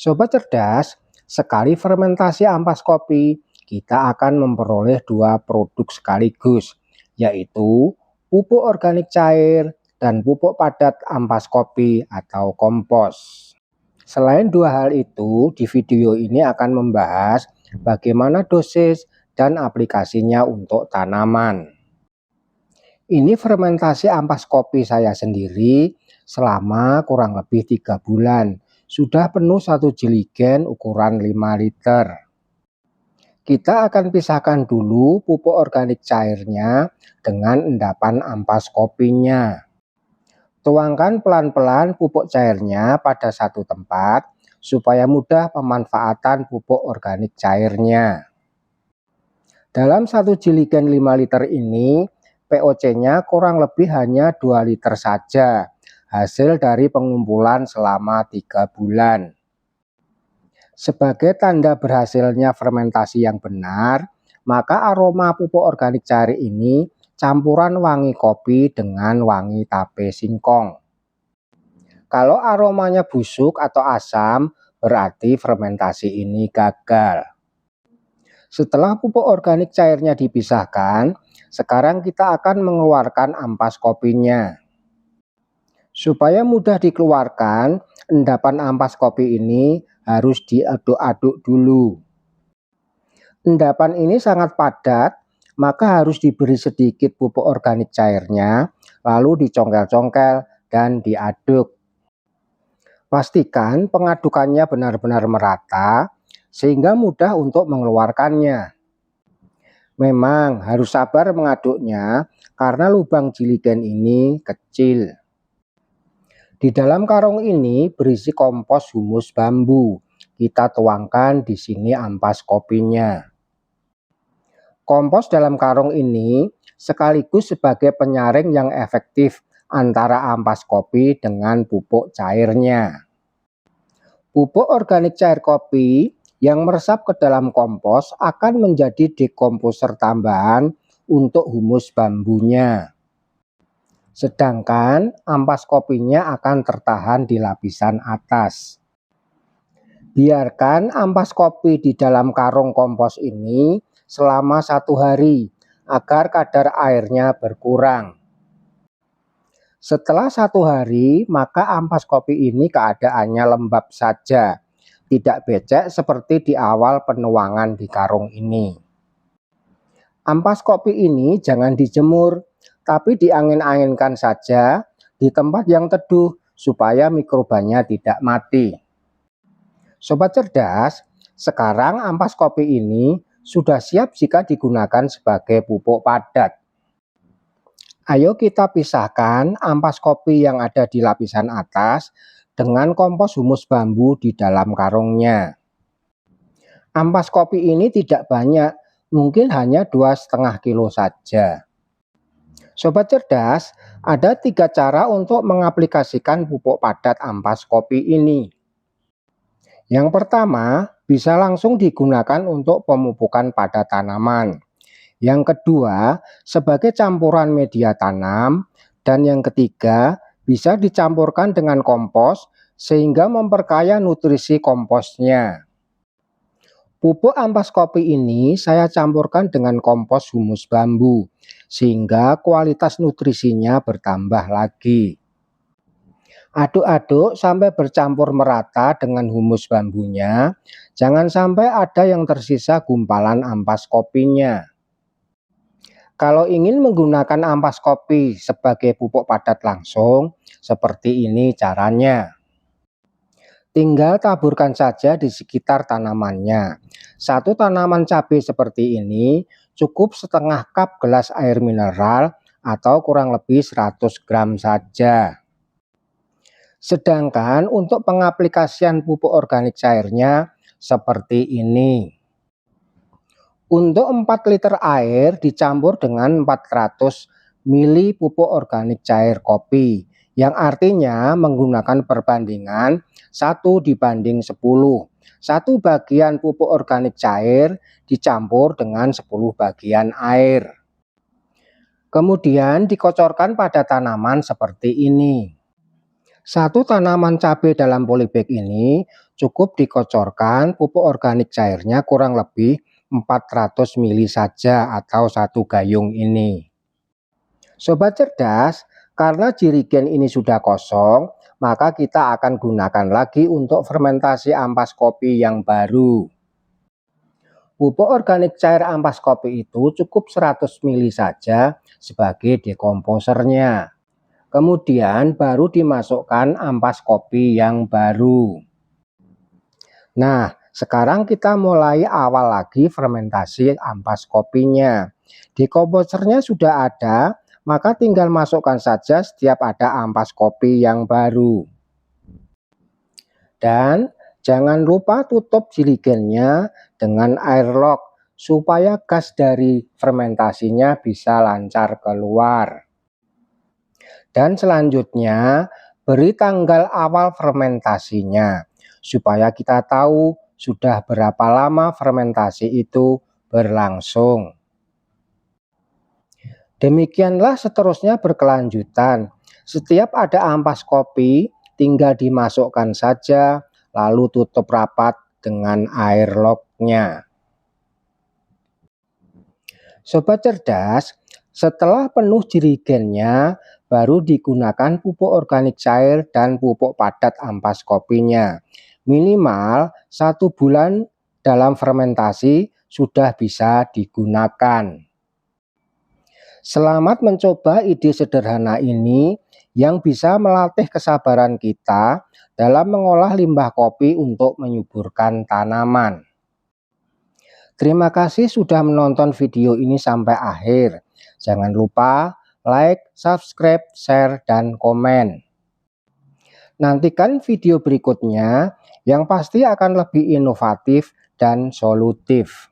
Sobat cerdas, sekali fermentasi ampas kopi, kita akan memperoleh dua produk sekaligus, yaitu pupuk organik cair dan pupuk padat ampas kopi atau kompos. Selain dua hal itu, di video ini akan membahas bagaimana dosis dan aplikasinya untuk tanaman. Ini fermentasi ampas kopi saya sendiri selama kurang lebih 3 bulan. Sudah penuh satu jeligen ukuran 5 liter. Kita akan pisahkan dulu pupuk organik cairnya dengan endapan ampas kopinya. Tuangkan pelan-pelan pupuk cairnya pada satu tempat supaya mudah pemanfaatan pupuk organik cairnya. Dalam satu jeligen 5 liter ini, POC-nya kurang lebih hanya 2 liter saja, hasil dari pengumpulan selama 3 bulan. Sebagai tanda berhasilnya fermentasi yang benar, maka aroma pupuk organik cair ini campuran wangi kopi dengan wangi tape singkong. Kalau aromanya busuk atau asam, berarti fermentasi ini gagal. Setelah pupuk organik cairnya dipisahkan, sekarang kita akan mengeluarkan ampas kopinya. Supaya mudah dikeluarkan, endapan ampas kopi ini harus diaduk-aduk dulu. Endapan ini sangat padat, maka harus diberi sedikit pupuk organik cairnya, lalu dicongkel-congkel dan diaduk. Pastikan pengadukannya benar-benar merata, sehingga mudah untuk mengeluarkannya. Memang harus sabar mengaduknya karena lubang jiligen ini kecil. Di dalam karung ini berisi kompos humus bambu. Kita tuangkan di sini ampas kopinya. Kompos dalam karung ini sekaligus sebagai penyaring yang efektif antara ampas kopi dengan pupuk cairnya. Pupuk organik cair kopi yang meresap ke dalam kompos akan menjadi dekomposer tambahan untuk humus bambunya. Sedangkan ampas kopinya akan tertahan di lapisan atas. Biarkan ampas kopi di dalam karung kompos ini selama 1 hari agar kadar airnya berkurang. Setelah 1 hari, maka ampas kopi ini keadaannya lembab saja. Tidak becek seperti di awal penuangan di karung ini. Ampas kopi ini jangan dijemur, tapi diangin-anginkan saja di tempat yang teduh supaya mikrobanya tidak mati. Sobat cerdas, sekarang ampas kopi ini sudah siap jika digunakan sebagai pupuk padat. Ayo kita pisahkan ampas kopi yang ada di lapisan atas dengan kompos humus bambu di dalam karungnya. Ampas kopi ini tidak banyak, mungkin hanya 2,5 kilo saja. Sobat cerdas, ada 3 cara untuk mengaplikasikan pupuk padat ampas kopi ini. Yang pertama, bisa langsung digunakan untuk pemupukan pada tanaman. Yang kedua, sebagai campuran media tanam. Dan yang ketiga, bisa dicampurkan dengan kompos sehingga memperkaya nutrisi komposnya. Pupuk ampas kopi ini saya campurkan dengan kompos humus bambu, sehingga kualitas nutrisinya bertambah lagi. Aduk-aduk sampai bercampur merata dengan humus bambunya, jangan sampai ada yang tersisa gumpalan ampas kopinya. Kalau ingin menggunakan ampas kopi sebagai pupuk padat langsung, seperti ini caranya. Tinggal taburkan saja di sekitar tanamannya. Satu tanaman cabai seperti ini cukup setengah cup gelas air mineral atau kurang lebih 100 gram saja. Sedangkan untuk pengaplikasian pupuk organik cairnya seperti ini. Untuk 4 liter air dicampur dengan 400 ml pupuk organik cair kopi, yang artinya menggunakan perbandingan 1:10. 1 bagian pupuk organik cair dicampur dengan 10 bagian air. Kemudian dikocorkan pada tanaman seperti ini. 1 tanaman cabai dalam polybag ini cukup dikocorkan pupuk organik cairnya kurang lebih 400 ml saja atau 1 gayung ini. Sobat cerdas, karena jerigen ini sudah kosong, maka kita akan gunakan lagi untuk fermentasi ampas kopi yang baru. Pupuk organik cair ampas kopi itu cukup 100 ml saja sebagai dekomposernya. Kemudian baru dimasukkan ampas kopi yang baru. Nah, sekarang kita mulai awal lagi fermentasi ampas kopinya. Dekomposernya sudah ada, maka tinggal masukkan saja setiap ada ampas kopi yang baru. Dan jangan lupa tutup jerigennya dengan airlock supaya gas dari fermentasinya bisa lancar keluar. Dan selanjutnya beri tanggal awal fermentasinya supaya kita tahu sudah berapa lama fermentasi itu berlangsung. Demikianlah seterusnya berkelanjutan. Setiap ada ampas kopi tinggal dimasukkan saja lalu tutup rapat dengan airlocknya. Sobat cerdas, setelah penuh jerigennya baru digunakan pupuk organik cair dan pupuk padat ampas kopinya. Minimal 1 bulan dalam fermentasi sudah bisa digunakan. Selamat mencoba ide sederhana ini yang bisa melatih kesabaran kita dalam mengolah limbah kopi untuk menyuburkan tanaman. Terima kasih sudah menonton video ini sampai akhir. Jangan lupa like, subscribe, share, dan komen. Nantikan video berikutnya yang pasti akan lebih inovatif dan solutif.